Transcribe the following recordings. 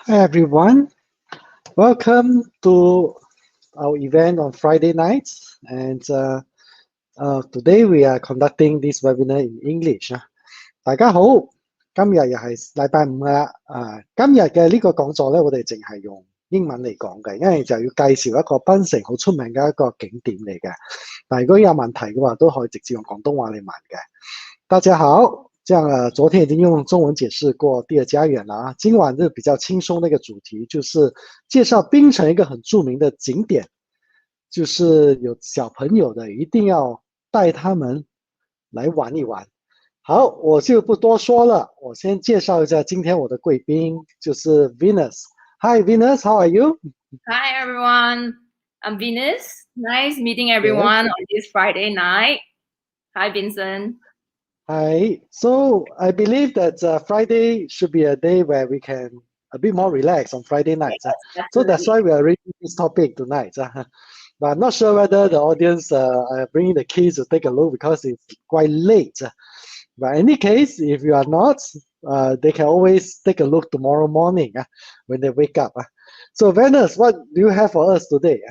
Hi everyone, welcome to our event on Friday nights. And today we are conducting this webinar in English. 大家好，今日嘅呢個講座呢，我哋淨係用英文嚟講嘅，因為就要介紹一個檳城好出名嘅一個景點嚟嘅。但係如果有問題嘅話，都可以直接用廣東話嚟問嘅。大家好，這樣昨天已經用中文解釋過第一家園啦，今晚呢比較輕鬆的一個主題，就是有小朋友的一定要帶他們來玩一玩。好，我就不多說了，我先介紹一下今天我的貴賓，就是Venus。Nice meeting Yes. everyone on this Friday night. Hi, Vincent. Hi. So I believe that Friday should be a day where we can a bit more relax on Friday nights. Yes, So that's why we are reading this topic tonight. But I'm not sure whether the audience are bringing the kids to take a look because it's quite late. But in any case, if you are not, they can always take a look tomorrow morning when they wake up. So Venus, what do you have for us today?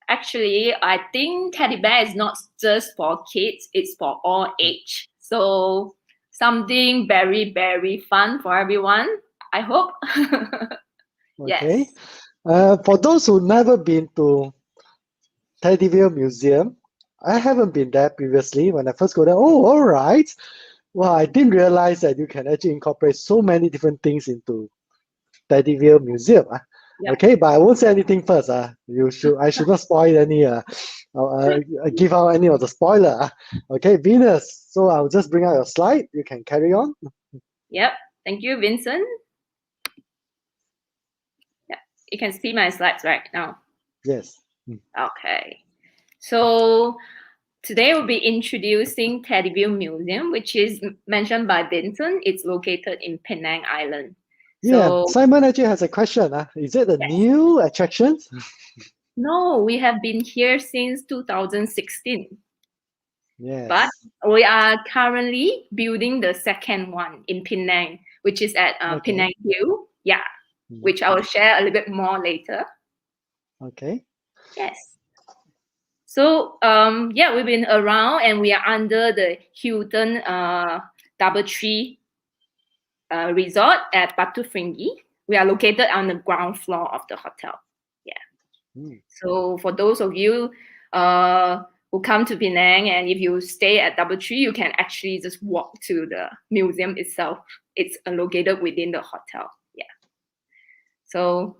Actually, I think teddy bear is not just for kids, it's for all age. So something very, very fun for everyone, I hope. Okay. Yes. For those who never been to TeddyVille Museum, I haven't been there previously. When I first go there, oh, all right. Well, I didn't realize that you can actually incorporate so many different things into TeddyVille Museum. Yep. Okay, but I won't say anything first. I should not spoil any, give out any of the spoiler. Okay, Venus. So I'll just bring out your slide. You can carry on. Yep. Thank you, Vincent. Yeah, you can see my slides right now. Yes. Okay. So today we'll be introducing TeddyVille Museum, which is mentioned by Vincent. It's located in Penang Island. Yeah, Simon actually has a question. Is it a new attraction? No, we have been here since 2016. Yes. But we are currently building the second one in Penang, which is at Penang Hill. Yeah, which I will share a little bit more later. Okay. Yes. So yeah, we've been around and we are under the Hilton DoubleTree Resort at Batu Ferringhi. We are located on the ground floor of the hotel. Yeah. So for those of you who come to Penang and if you stay at DoubleTree, you can actually just walk to the museum itself. It's located within the hotel. Yeah. So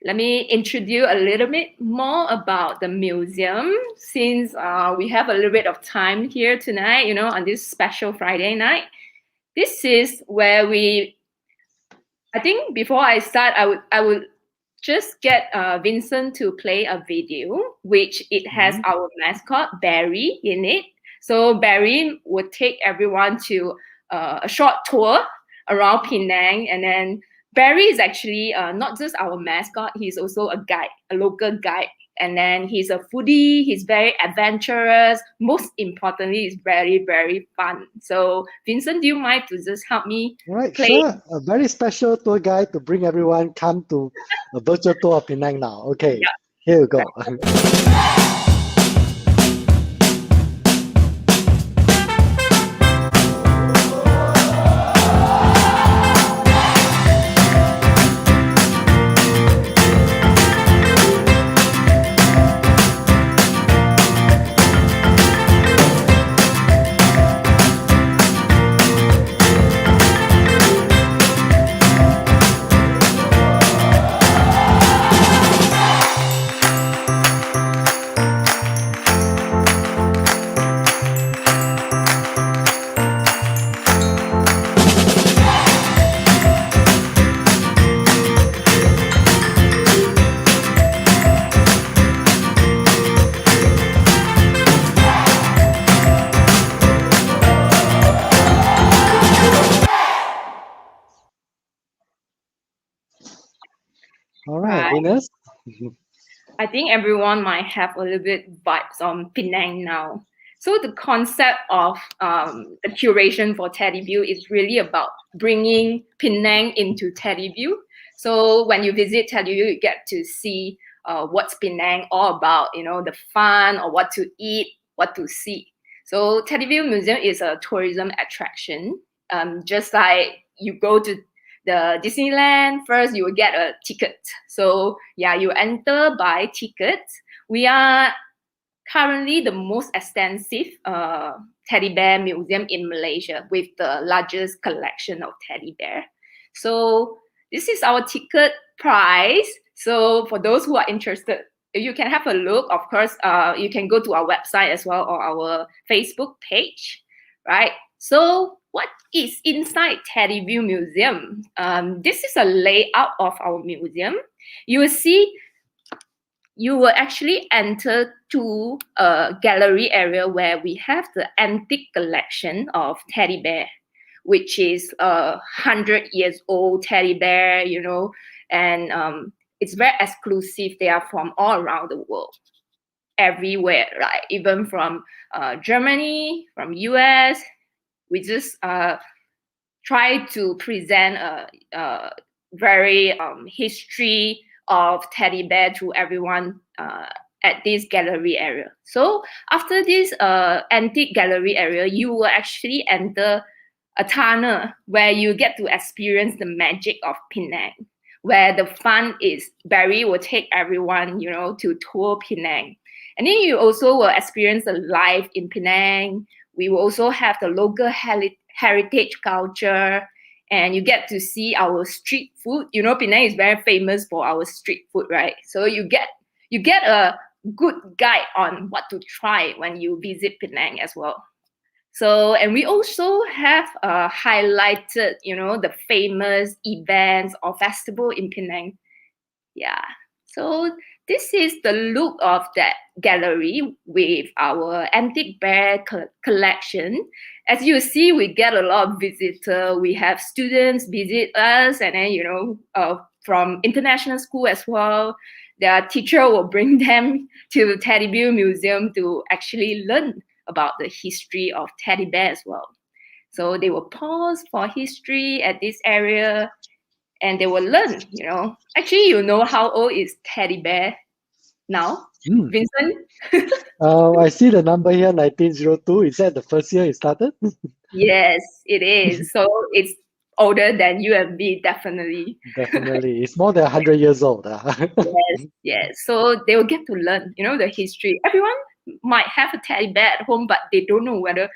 let me introduce a little bit more about the museum since we have a little bit of time here tonight, on this special Friday night. This is where I think before I start, I would just get Vincent to play a video, which it has our mascot, Barry, in it. So Barry would take everyone to a short tour around Penang. And then Barry is actually not just our mascot, he's also a guide, a local guide. And then he's a foodie, he's very adventurous. Most importantly, he's very, very fun. So Vincent, do you mind to just help me Right, play? sure. A very special tour guide to bring everyone come to a virtual tour of Penang now. Okay, yeah. Here you go. All right, Venus. I think everyone might have a little bit vibes on Penang now. So the concept of the curation for TeddyVille is really about bringing Penang into TeddyVille. So when you visit TeddyVille, you get to see what's Penang all about, the fun or what to eat, what to see. So TeddyVille Museum is a tourism attraction. Just like you go to the Disneyland, first you will get a ticket. So yeah, you enter by ticket. We are currently the most extensive teddy bear museum in Malaysia with the largest collection of teddy bear. So this is our ticket price. So for those who are interested, you can have a look. Of course, you can go to our website as well or our Facebook page, right? So what is inside TeddyVille Museum? This is a layout of our museum. You will see you will actually enter to a gallery area where we have the antique collection of teddy bear, which is 100 years old teddy bear, and it's very exclusive. They are from all around the world, everywhere, right? Even from Germany, from US. We just try to present a very history of teddy bear to everyone at this gallery area. So after this antique gallery area, you will actually enter a tunnel where you get to experience the magic of Penang, where the fun is Barry will take everyone, to tour Penang. And then you also will experience the life in Penang. We will also have the local heritage culture, and you get to see our street food. Penang is very famous for our street food, right? So you get a good guide on what to try when you visit Penang as well. So, and we also have highlighted, the famous events or festival in Penang. Yeah. So this is the look of that gallery with our antique bear collection. As you see, we get a lot of visitors. We have students visit us, and then from international school as well. Their teacher will bring them to the TeddyVille Museum to actually learn about the history of teddy bear as well. So they will pause for history at this area, and they will learn. Actually, how old is teddy bear now, Vincent? I see the number here, 1902. Is that the first year it started? Yes, it is. So it's older than you and me, definitely. Definitely. It's more than 100 years old. Yes. So they will get to learn, the history. Everyone might have a teddy bear at home, but they don't know whether,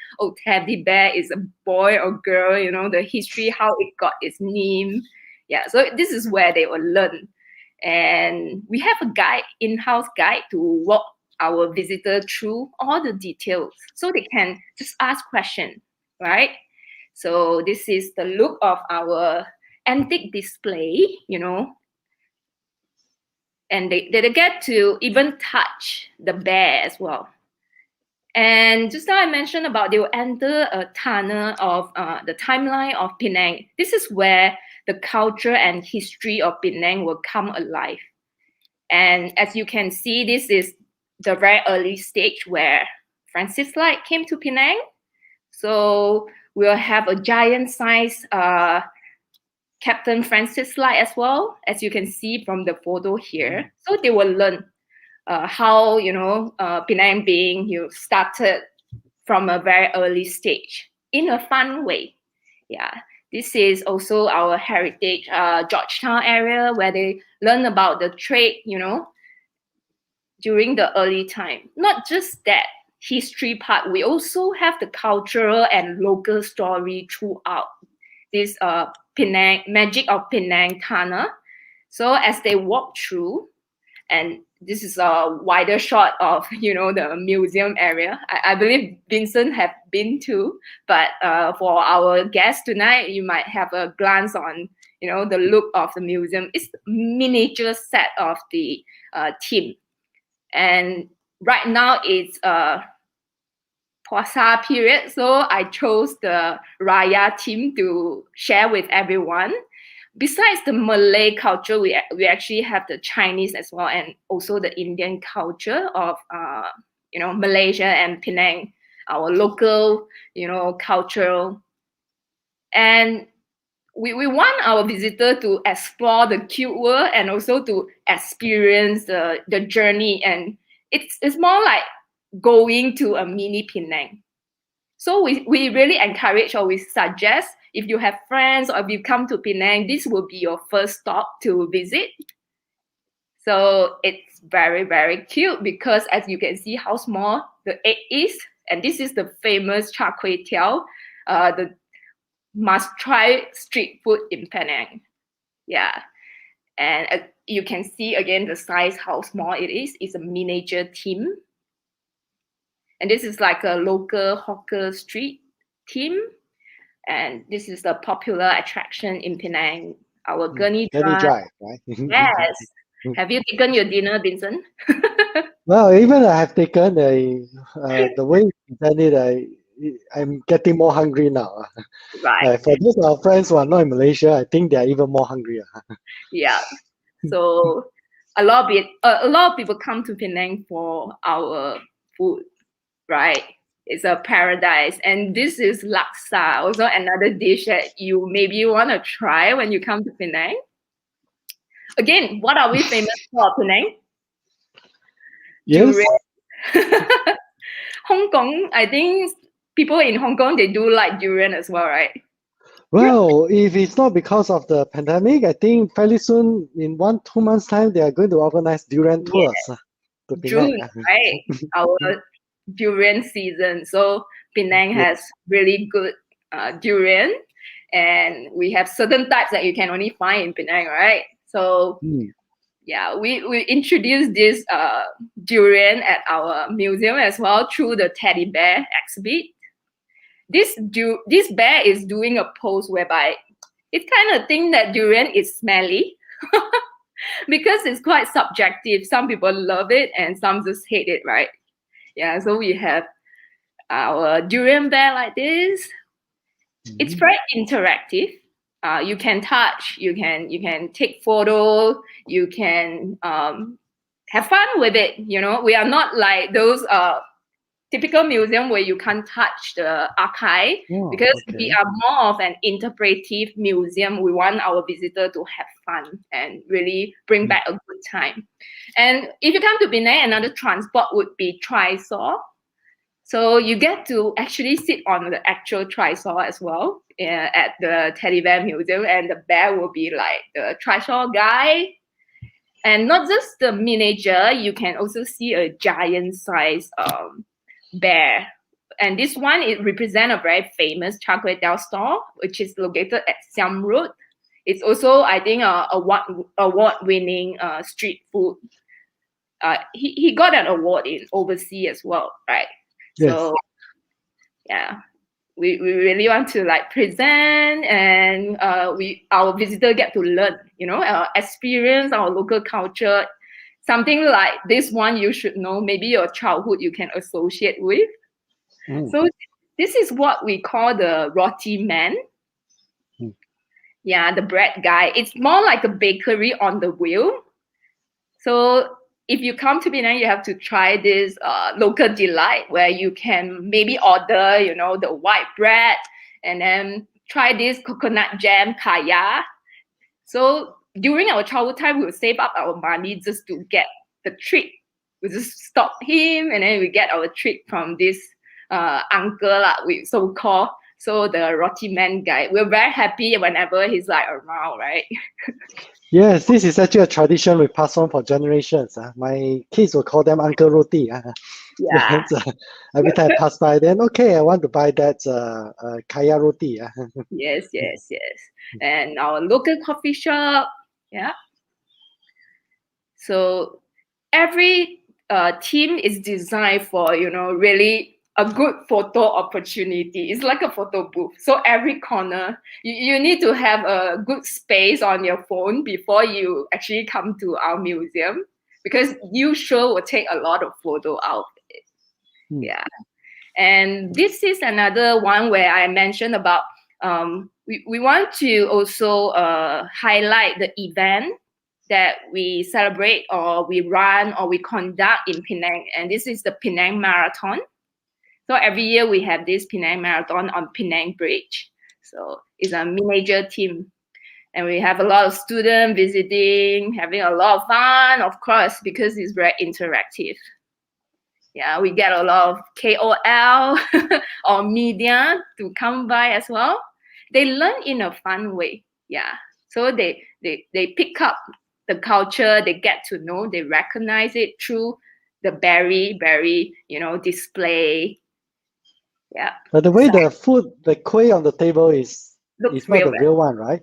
teddy bear is a boy or girl, the history, how it got its name. Yeah, so this is where they will learn. And we have a guide, in-house guide, to walk our visitor through all the details so they can just ask questions, right? So this is the look of our antique display, and they get to even touch the bear as well. And just now I mentioned about they will enter a tunnel of the timeline of Penang. This is where the culture and history of Penang will come alive. And as you can see, this is the very early stage where Francis Light came to Penang. So we'll have a giant size Captain Francis Light as well, as you can see from the photo here. So they will learn how Penang being started from a very early stage in a fun way. Yeah, this is also our heritage Georgetown area where they learn about the trade, during the early time. Not just that history part, we also have the cultural and local story throughout this Penang magic of Penang tunnel. So as they walk through, and this is a wider shot of the museum area. I believe Vincent have been to, but for our guests tonight, you might have a glance on the look of the museum. It's miniature set of the theme, and right now it's Puasa period, so I chose the Raya theme to share with everyone. Besides the Malay culture, we actually have the Chinese as well, and also the Indian culture of Malaysia and Penang, our local cultural. And we want our visitor to explore the cute world and also to experience the journey. And it's more like going to a mini Penang. So we really encourage, or we suggest, if you have friends or if you come to Penang, this will be your first stop to visit. So it's very, very cute because as you can see how small the egg is. And this is the famous char kway teow, the must-try street food in Penang. Yeah. And you can see again the size, how small it is. It's a miniature theme. And this is like a local hawker street theme. And this is the popular attraction in Penang, our Gurney Drive. Right? Yes. Have you taken your dinner, Vincent? Well, even I have taken the way you present it, I'm getting more hungry now. Right. For those our friends who are not in Malaysia, I think they are even more hungry. Yeah. So a lot of people come to Penang for our food, right? It's a paradise. And this is laksa, also another dish that you maybe want to try when you come to Penang. Again, what are we famous for, Penang? Yes. Hong Kong, I think people in Hong Kong, they do like durian as well, right? Well, if it's not because of the pandemic, I think fairly soon, in 1-2 months' time, they are going to organize durian tours. To June, Penang. right? Our durian season. So Penang has really good durian, and we have certain types that you can only find in Penang, right? So yeah, we introduced this durian at our museum as well through the teddy bear exhibit. This bear is doing a pose whereby it kind of think that durian is smelly because it's quite subjective. Some people love it and some just hate it, right? Yeah, so we have our durian bear like this. It's very interactive. You can touch, you can take photo, you can have fun with it. You know, we are not like those typical museum where you can't touch the archive, because we are more of an interpretive museum. We want our visitor to have fun and really bring back a good time. And if you come to Penang, another transport would be trishaw. So you get to actually sit on the actual trishaw as well at the TeddyVille Museum, and the bear will be like the trishaw guy. And not just the miniature, you can also see a giant size bear. And this one, it represents a very famous char kway teow store, which is located at Siam Road. It's also, I think, award-winning street food. He got an award in overseas as well, right? Yes. So yeah, we really want to like present, and our visitor get to learn, you know, experience our local culture. Something like this one you should know, maybe your childhood you can associate with. So this is what we call the roti man. Yeah, the bread guy. It's more like a bakery on the wheel. So if you come to Penang, you have to try this local delight where you can maybe order, you know, the white bread, and then try this coconut jam kaya. So during our childhood time, we would save up our money just to get the treat. We just stop him, and then we get our treat from this uncle, we so-called. So the roti man guy. We're very happy whenever he's like around, right? Yes, this is actually a tradition we pass on for generations. My kids will call them Uncle Roti. Yeah. Every time I pass by, then okay, I want to buy that kaya roti. Yes. And our local coffee shop. Yeah. So every team is designed for, you know, really a good photo opportunity. It's like a photo booth. So every corner, you need to have a good space on your phone before you actually come to our museum, because you sure will take a lot of photo out of it. Yeah. And this is another one where I mentioned about we want to also highlight the event that we celebrate or we run or we conduct in Penang. And this is the Penang Marathon. So every year we have this Penang Marathon on Penang Bridge. So it's a miniature team. And we have a lot of students visiting, having a lot of fun, of course, because it's very interactive. Yeah, we get a lot of KOL or media to come by as well. They learn in a fun way. Yeah. So they pick up the culture, they get to know, they recognize it through the berry, display. Yeah. But the way the food, the kueh on the table is Looks not real, the real one, right?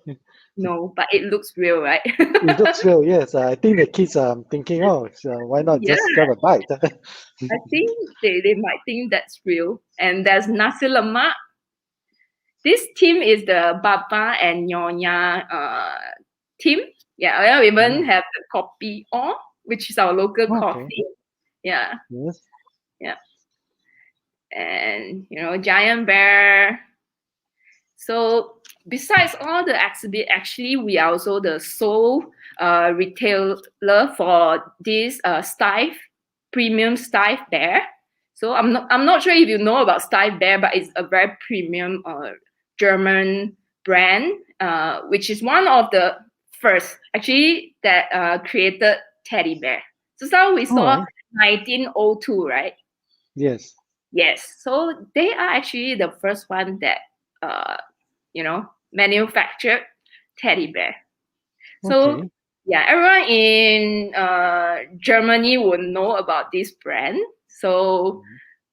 No, but it looks real, right? It looks real, yes. I think the kids are thinking, oh, so why not Yeah. just grab a bite? I think they might think that's real. And there's nasi lemak. This team is the Baba and Nyonya team. Yeah, we even have the kopi or, which is our local coffee. Yeah. Yes. Yeah. And giant bear. So besides all the exhibit, actually we are also the sole retailer for this premium Steiff bear. So I'm not sure if you know about Steiff bear, but it's a very premium German brand, which is one of the first actually that created teddy bear. So we saw 1902, right? Yes. Yes. So they are actually the first one that manufactured teddy bear. So yeah, everyone in Germany would know about this brand. So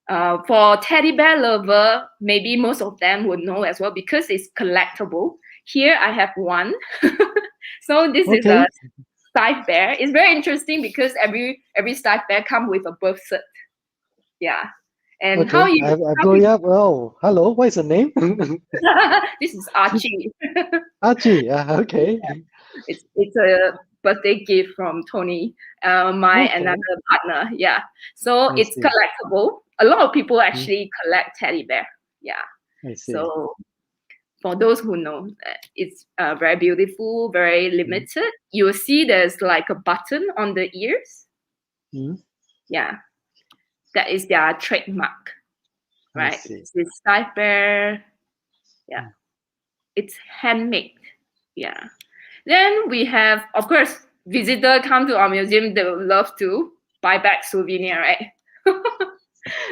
for teddy bear lover, maybe most of them would know as well because it's collectible. Here I have one. So this is a Steiff bear. It's very interesting because every Steiff bear comes with a birth cert. Yeah. And how you I blow you up. Oh, hello. What is the name? This is Archie. Archie. Okay. Yeah. It's a birthday gift from Tony, another partner. Yeah. So it's collectible. A lot of people actually collect teddy bear. Yeah. I see. So for those who know, it's very beautiful, very limited. You will see there's like a button on the ears. Yeah. That is their trademark, right? It's Steiff bear. Yeah. It's handmade. Yeah. Then we have, of course, visitor come to our museum, they would love to buy back souvenir, right?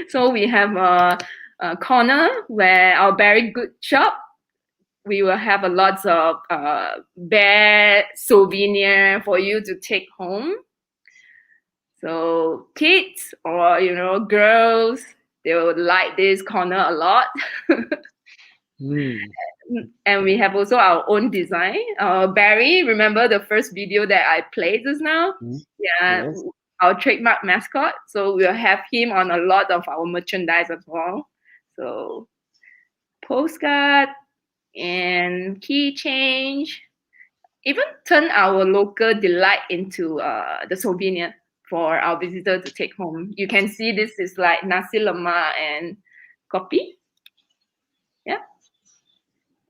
So we have a corner where our very good shop, we will have a lots of bear souvenir for you to take home. So kids or girls, they would like this corner a lot. And we have also our own design. Barry, remember the first video that I played just now? Yeah, yes. Our trademark mascot. So we'll have him on a lot of our merchandise as well. So postcard and key change. Even turn our local delight into the souvenir for our visitor to take home. You can see this is like nasi lemak and kopi. Yeah.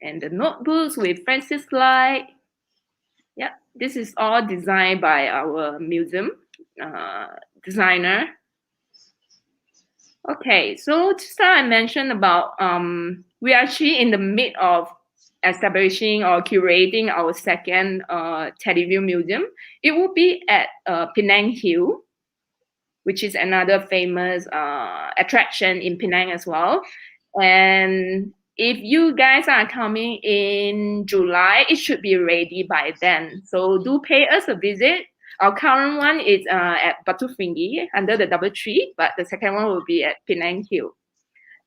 And the notebooks with Francis Light. Yeah, this is all designed by our museum designer. Okay, so just now I mentioned about we're actually in the mid of establishing or curating our second TeddyVille Museum. It will be at Penang Hill, which is another famous attraction in Penang as well. And if you guys are coming in July, it should be ready by then. So do pay us a visit. Our current one is at Batu Tinggi under the double tree, but the second one will be at Penang Hill.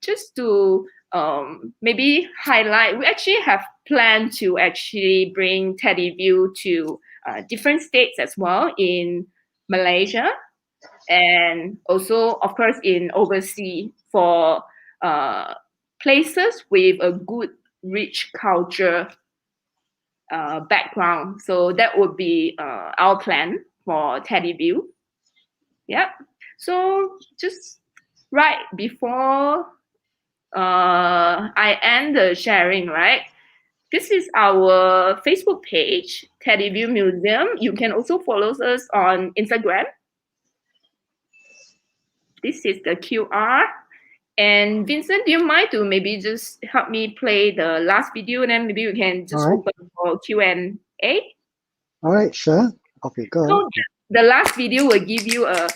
Just to maybe highlight, we actually have planned to actually bring TeddyVille to different states as well in Malaysia, and also, of course, in overseas for places with a good, rich culture background. So that would be our plan for TeddyVille. Yeah. So just right before I end the sharing, right? This is our Facebook page, TeddyVille Museum. You can also follow us on Instagram. This is the QR. And Vincent, do you mind to maybe just help me play the last video, and then maybe we can just All right. open for Q&A? All right, sure. Okay, go ahead. So the last video will give you a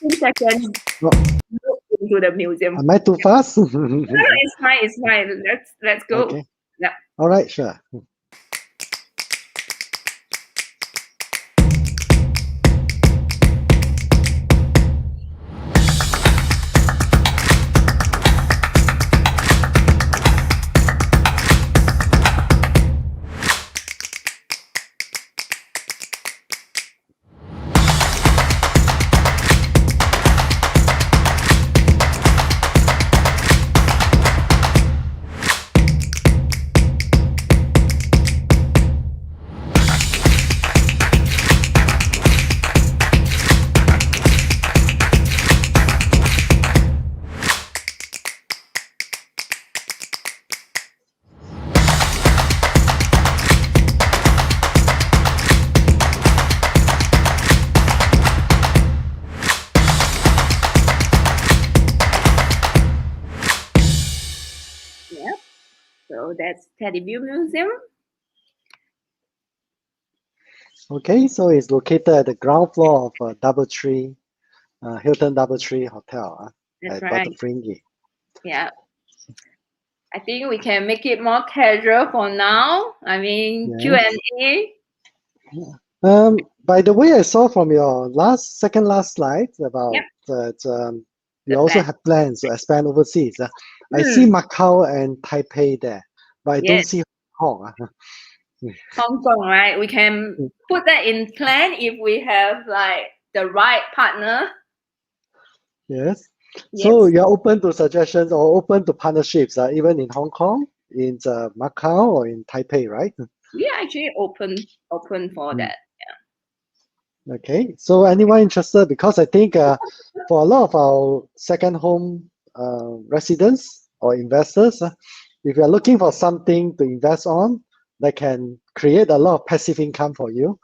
15-second Oh, look into the museum. am I too fast? No, it's fine. It's fine. Let's go. Okay. Yeah. All right, sure. Yeah. So that's TeddyVille Museum. Okay, so it's located at the ground floor of Doubletree, Hilton Doubletree Hotel That's at right. Butterfringi. Yeah. I think we can make it more casual for now. I mean, Yes. Q&A. By the way, I saw from your second last slide about Yep. that you The also plan. have plans to expand overseas. I see Macau and Taipei there, but I don't Yes. see Hong Kong. Hong Kong, right? We can put that in plan if we have like the right partner. Yes. Yes. So you're open to suggestions or open to partnerships, even in Hong Kong, in Macau, or in Taipei, right? We are actually open for that. Okay. So anyone interested? Because I think for a lot of our second home residents or investors, if you're looking for something to invest on that can create a lot of passive income for you,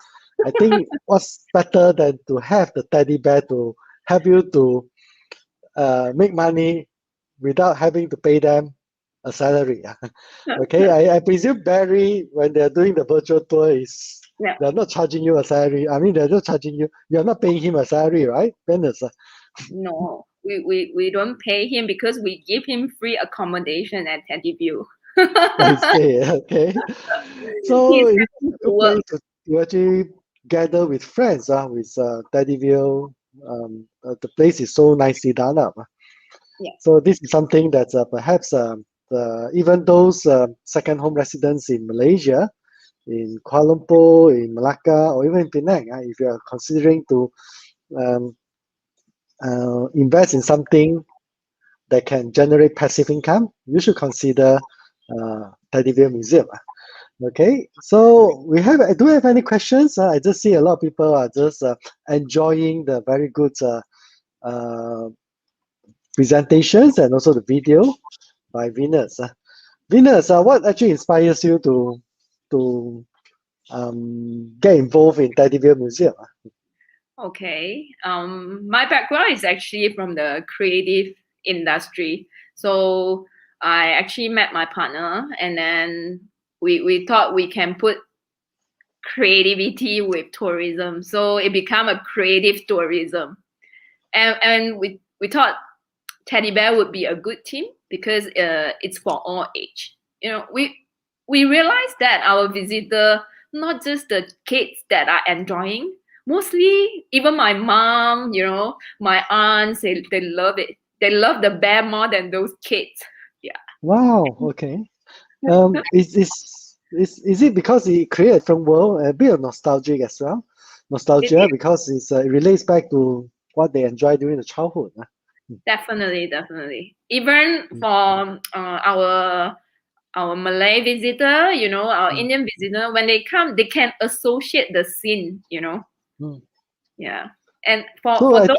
I think what's better than to have the teddy bear to help you to make money without having to pay them a salary. Okay, I presume Barry, when they're doing the virtual tour, they're not charging you a salary. I mean, they're not charging you. You're not paying him a salary, right, Venus? No, we don't pay him because we give him free accommodation at TeddyVille. I see. Okay, so it's a good place to actually gather with friends. With TeddyVille, the place is so nicely done up. Yeah. So this is something that perhaps even those second home residents in Malaysia, in Kuala Lumpur, in Malacca, or even in Penang, if you are considering to um, invest in something that can generate passive income, you should consider TeddyVille Museum. Okay, so do we have any questions? I just see a lot of people are just enjoying the very good presentations and also the video by Venus. Venus, what actually inspires you to get involved in TeddyVille Museum? Okay. My background is actually from the creative industry. So I actually met my partner, and then we thought we can put creativity with tourism. So it became a creative tourism. And we thought teddy bear would be a good team because it's for all age. You know, we realized that our visitor, not just the kids that are enjoying, mostly even my mom, you know, my aunts, they love it. They love the bear more than those kids. Yeah. Wow. Okay. Is it because it creates a different world, a bit of nostalgic as well? Nostalgia because it relates back to what they enjoyed during the childhood. Definitely. Even for our Malay visitor, you know, our Indian visitor, when they come, they can associate the scene, you know. Yeah. And for those,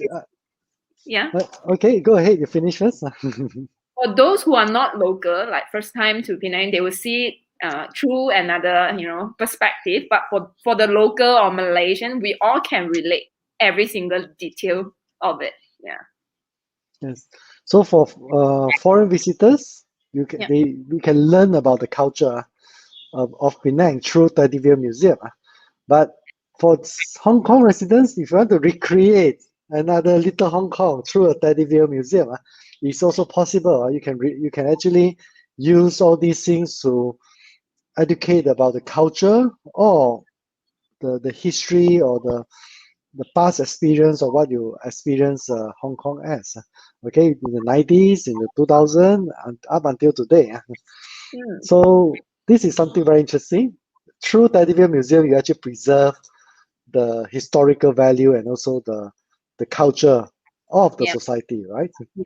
yeah. Okay, go ahead. You finish first. For those who are not local, like first time to Penang, they will see through another, you know, perspective. But for the local or Malaysian, we all can relate every single detail of it. Yeah. Yes. So for foreign visitors, Yeah. we can learn about the culture of Penang through TeddyVille Museum. But for Hong Kong residents, if you want to recreate another little Hong Kong through a TeddyVille Museum, it's also possible. You can actually use all these things to educate about the culture or the history or the past experience of what you experience Hong Kong as. Okay, in the 90s, in the 2000s, and up until today. So this is something very interesting. Through TeddyVille Museum, you actually preserve the historical value and also the culture of the society, right? Yeah.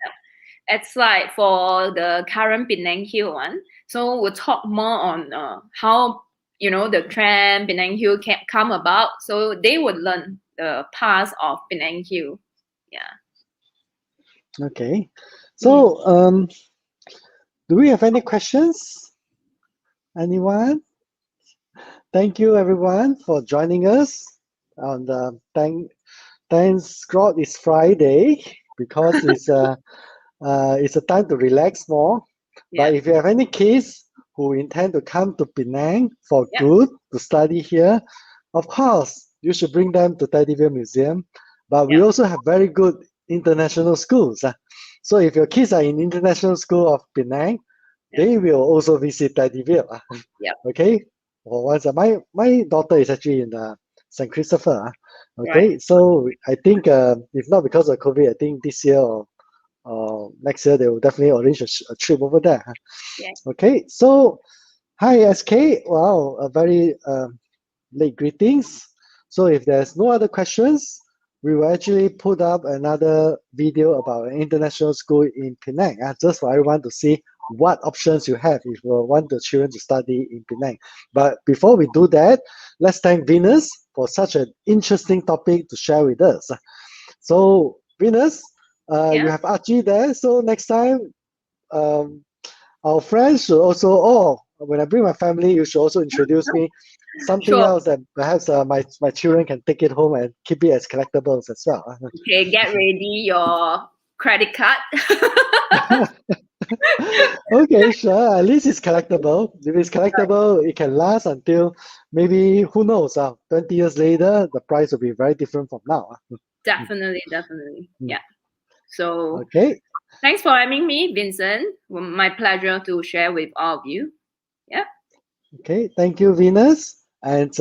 It's like for the current Penang Hill one. So we'll talk more on how the trend Penang Hill can come about. So they would learn the past of Penang Hill. Yeah. Okay. So do we have any questions? Anyone? Thank you everyone for joining us. And thanks God it's Friday because it's a time to relax more. Yeah. But if you have any kids who intend to come to Penang for Yeah. good to study here, of course you should bring them to TeddyVille Museum. But we also have very good international schools. So if your kids are in international school of Penang, they will also visit TeddyVille. Yeah. Okay. Well, once my daughter is actually in St. Christopher. Okay. Right. So I think if not because of COVID, I think this year or next year they will definitely arrange a trip over there. Yeah. Okay. So hi SK. Wow, a very late greetings. So if there's no other questions, we will actually put up another video about an international school in Penang, just for everyone to see what options you have if you want the children to study in Penang. But before we do that, let's thank Venus for such an interesting topic to share with us. So Venus, you have Archie there. So next time, our friends should also, when I bring my family, you should also introduce me something else that perhaps my children can take it home and keep it as collectibles as well. Okay, get ready your credit card. Okay, sure. At least it's collectible. If it's collectible, it can last until maybe, who knows, 20 years later, the price will be very different from now. Definitely. Yeah. So okay. Thanks for having me, Vincent. My pleasure to share with all of you. Yeah. Okay, thank you, Venus. And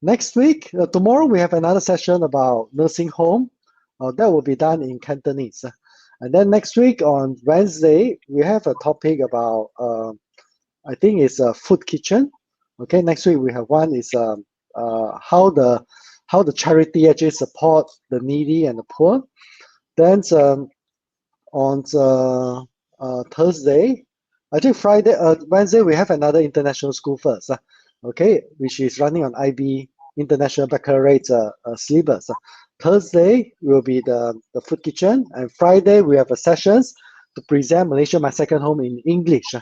next week, tomorrow, we have another session about nursing home. That will be done in Cantonese. And then next week on Wednesday, we have a topic about, I think it's a food kitchen. Okay, next week we have one is how the charity actually support the needy and the poor. Then on Thursday, I think Wednesday we have another international school first. Okay, which is running on IB International Baccalaureate syllabus. Thursday will be the food kitchen, and Friday we have a sessions to present Malaysia My Second Home in English,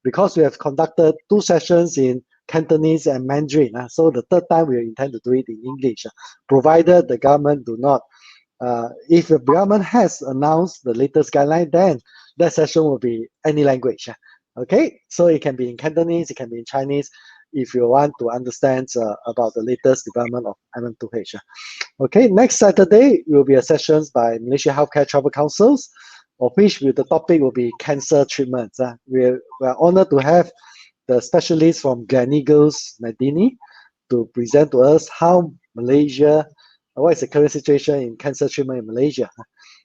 because we have conducted 2 sessions in Cantonese and Mandarin. So the third time we intend to do it in English, provided the government do not. If the government has announced the latest guideline, then that session will be any language. Okay, so it can be in Cantonese, it can be in Chinese, if you want to understand about the latest development of MM2H. Okay, next Saturday will be a sessions by Malaysia Healthcare Travel Councils, of which the topic will be cancer treatments. We are honored to have the specialist from Gleneagles Medini to present to us how Malaysia, what is the current situation in cancer treatment in Malaysia.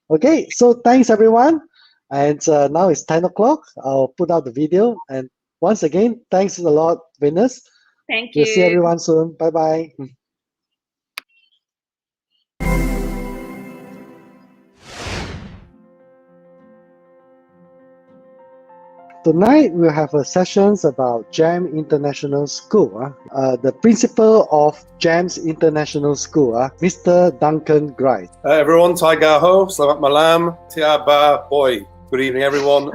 Okay, so thanks everyone. And now it's 10 o'clock. I'll put out the video. And once again, thanks a lot, Venus. Thank you. We'll see everyone soon. Bye-bye. Tonight we'll have sessions about GEM International School. The principal of GEM's International School, Mr. Duncan Grice. Everyone, Taiga Ho, Selamat Malam, Tiaba Boy. Good evening, everyone.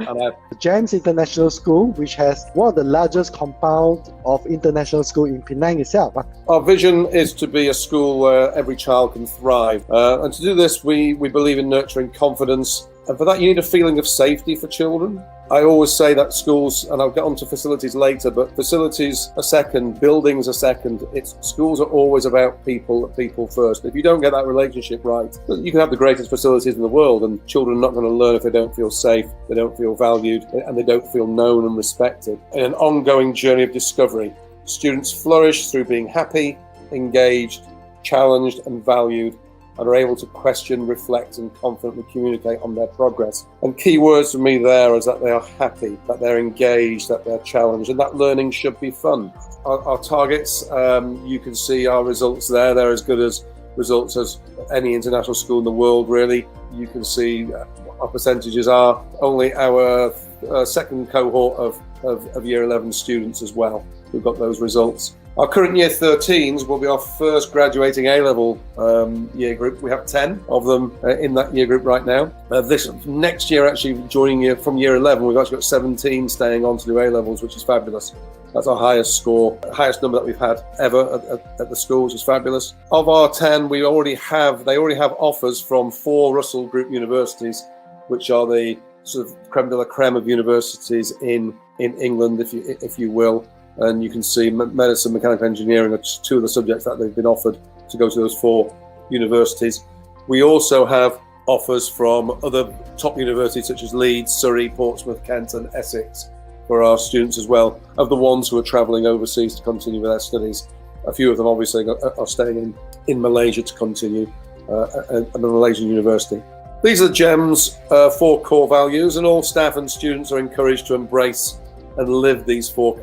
GEM's International School, which has one of the largest compound of international school in Penang itself. Our vision is to be a school where every child can thrive. And to do this, we believe in nurturing confidence And for that, you need a feeling of safety for children. I always say that schools, and I'll get onto facilities later, but facilities are second, buildings are second. Schools are always about people first. If you don't get that relationship right, you can have the greatest facilities in the world, and children are not going to learn if they don't feel safe, they don't feel valued, and they don't feel known and respected. In an ongoing journey of discovery, students flourish through being happy, engaged, challenged, and valued, and are able to question, reflect, and confidently communicate on their progress. And key words for me there is that they are happy, that they're engaged, that they're challenged, and that learning should be fun. Our targets, you can see our results there. They're as good as results as any international school in the world, really. You can see what our percentages are. Only our second cohort of Year 11 students as well who've got those results. Our current Year 13s will be our first graduating A-level year group. We have 10 of them in that year group right now. This next year, actually joining from Year 11, we've actually got 17 staying on to do A-levels, which is fabulous. That's our highest score, highest number that we've had ever at the school, which is fabulous. Of our 10, they already have offers from 4 Russell Group universities, which are the sort of creme de la creme of universities in England, if you will. And you can see medicine, mechanical engineering are just 2 of the subjects that they've been offered to go to those 4 universities. We also have offers from other top universities such as Leeds, Surrey, Portsmouth, Kent and Essex for our students as well, of the ones who are travelling overseas to continue with their studies. A few of them obviously are staying in Malaysia to continue at the Malaysian university. These are the GEM's 4 core values, and all staff and students are encouraged to embrace and live these 4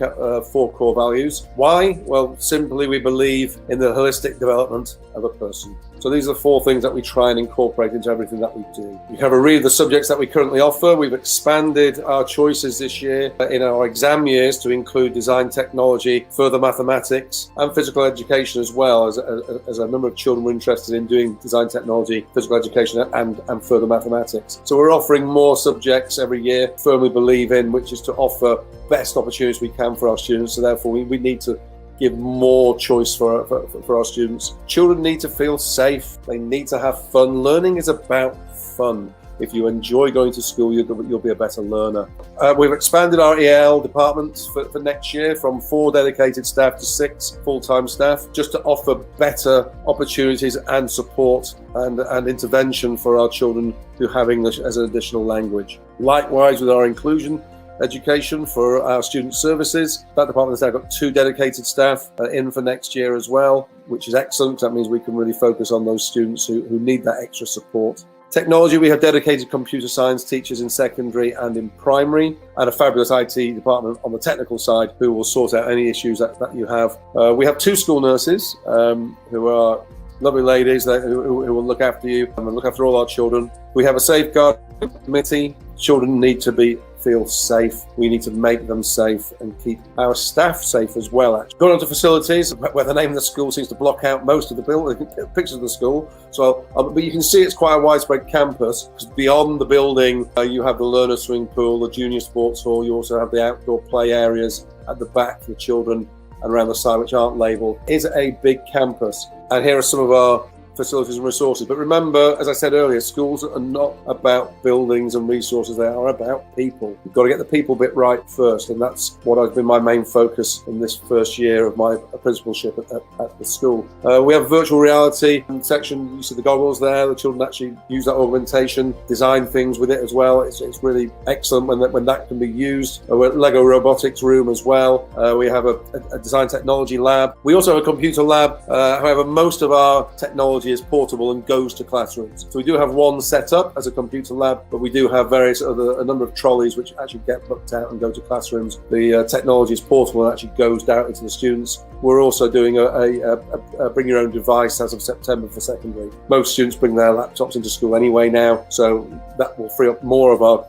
core values. Why? Well, simply we believe in the holistic development of a person. So these are the 4 things that we try and incorporate into everything that we do. You have a read of the subjects that we currently offer. We've expanded our choices this year in our exam years to include design technology, further mathematics, and physical education as well, as a number of children were interested in doing design technology, physical education, and further mathematics. So we're offering more subjects every year, firmly believe in, which is to offer best opportunities we can for our students. So therefore we need to give more choice for our students. Children need to feel safe. They need to have fun. Learning is about fun. If you enjoy going to school, you'll be a better learner. We've expanded our EL departments for next year from 4 dedicated staff to 6 full-time staff, just to offer better opportunities and support and intervention for our children who have English as an additional language. Likewise, with our inclusion education for our student services, that department has now got 2 dedicated staff in for next year as well, which is excellent. That means we can really focus on those students who need that extra support. Technology, we have dedicated computer science teachers in secondary and in primary, and a fabulous IT department on the technical side who will sort out any issues that you have. We have 2 school nurses who are lovely ladies who will look after you and look after all our children. We have a safeguard committee. Children need to feel safe. We need to make them safe and keep our staff safe as well. Actually, going on to facilities, where the name of the school seems to block out most of the building pictures of the school. So, but you can see it's quite a widespread campus. Because beyond the building, you have the learner swimming pool, the junior sports hall. You also have the outdoor play areas at the back for the children and around the side, which aren't labelled. It's a big campus, and here are some of our facilities and resources. But remember, as I said earlier, schools are not about buildings and resources, they are about people. You've got to get the people bit right first, and that's what has been my main focus in this first year of my principalship at the school. We have a virtual reality section. You see the goggles there. The children actually use that augmentation, design things with it as well. It's really excellent when that can be used. We're at Lego robotics room as well. We have a design technology lab. We also have a computer lab. However, most of our technology is portable and goes to classrooms. So we do have one set up as a computer lab, but we do have a number of trolleys which actually get booked out and go to classrooms. The technology is portable and actually goes down into the students. We're also doing a bring your own device as of September for secondary. Most students bring their laptops into school anyway now, so that will free up more of our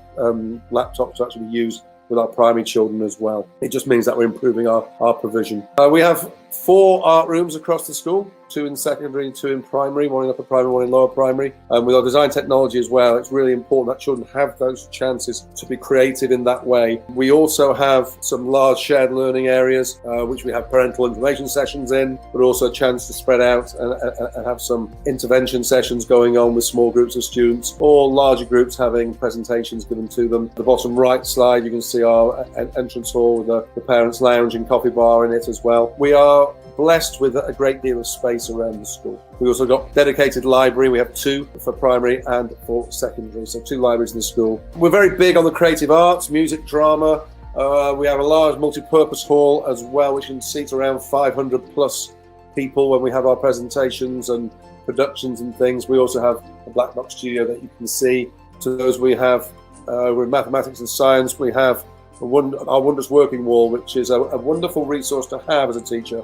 laptops to actually be used with our primary children as well. It just means that we're improving our provision. We have 4 art rooms across the school, 2 in secondary, 2 in primary, 1 in upper primary, 1 in lower primary. And with our design technology as well, it's really important that children have those chances to be creative in that way. We also have some large shared learning areas, which we have parental information sessions in, but also a chance to spread out and have some intervention sessions going on with small groups of students or larger groups having presentations given to them. The bottom right slide, you can see our entrance hall with the parents' lounge and coffee bar in it as well. We are blessed with a great deal of space around the school. We also got dedicated library. We have 2 for primary and for secondary, so 2 libraries in the school. We're very big on the creative arts, music, drama. We have a large multi-purpose hall as well, which can seat around 500 plus people when we have our presentations and productions and things. We also have a black box studio that you can see. To those we have, with mathematics and science, we have our Wondrous Working Wall, which is a wonderful resource to have as a teacher.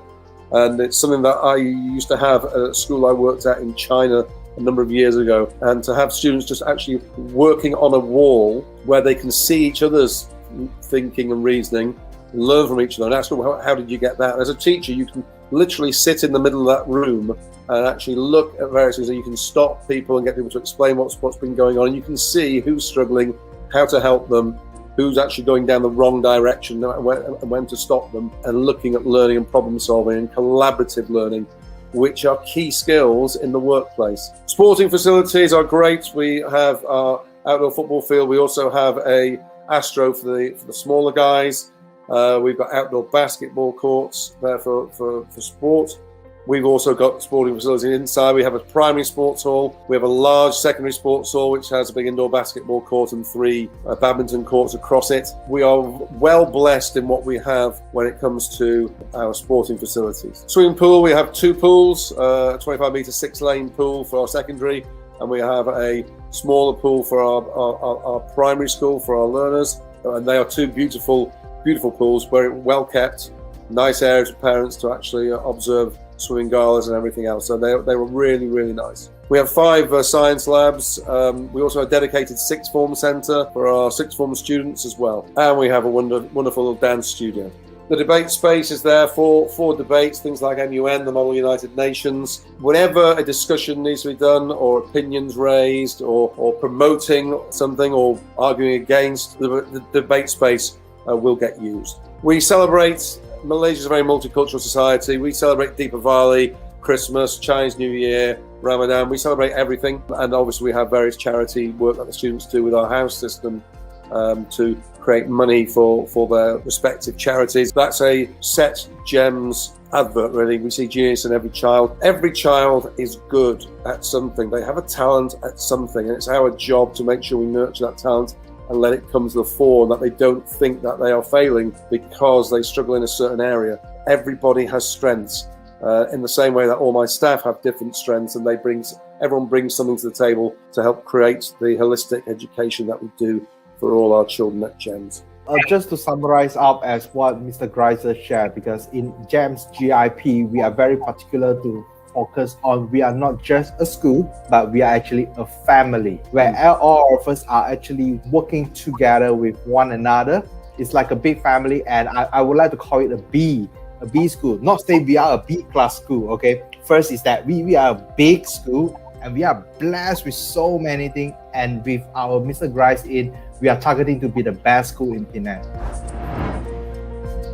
And it's something that I used to have at a school I worked at in China a number of years ago. And to have students just actually working on a wall where they can see each other's thinking and reasoning, learn from each other and ask, well, how did you get that? As a teacher, you can literally sit in the middle of that room and actually look at various things, and you can stop people and get people to explain what's been going on. And you can see who's struggling, how to help them, who's actually going down the wrong direction and when to stop them, and looking at learning and problem solving and collaborative learning, which are key skills in the workplace. Sporting facilities are great. We have our outdoor football field. We also have a Astro for the smaller guys. We've got outdoor basketball courts there for sport. We've also got sporting facilities inside. We have a primary sports hall. We have a large secondary sports hall, which has a big indoor basketball court and 3 badminton courts across it. We are well blessed in what we have when it comes to our sporting facilities. Swimming pool, we have 2 pools, a 25-metre 6-lane pool for our secondary, and we have a smaller pool for our primary school for our learners. And they are 2 beautiful pools, very well kept, nice areas for parents to actually observe swimming galas and everything else. So they were really, really nice. We have 5 science labs. We also have a dedicated 6th form centre for our 6th form students as well. And we have a wonderful dance studio. The debate space is there for debates, things like MUN, the Model United Nations. Whenever a discussion needs to be done, or opinions raised, or promoting something, or arguing against, the debate space will get used. We celebrate, Malaysia is a very multicultural society. We celebrate Deepavali, Christmas, Chinese New Year, Ramadan. We celebrate everything. And obviously we have various charity work that the students do with our house system to create money for their respective charities. That's a Set Gems advert, really. We see genius in every child. Every child is good at something. They have a talent at something, and it's our job to make sure we nurture that talent and let it come to the fore, and that they don't think that they are failing because they struggle in a certain area. Everybody has strengths, in the same way that all my staff have different strengths, and everyone brings something to the table to help create the holistic education that we do for all our children at GEMS. Just to summarize up as what Mr. Greiser shared, because in GEMS GIP, we are very particular to focus on, we are not just a school, but we are actually a family, where all of us are actually working together with one another. It's like a big family, and I would like to call it a B school. Not say we are a B class school, okay? First is that we are a big school, and we are blessed with so many things, and with our Mr. Grice we are targeting to be the best school in Penang.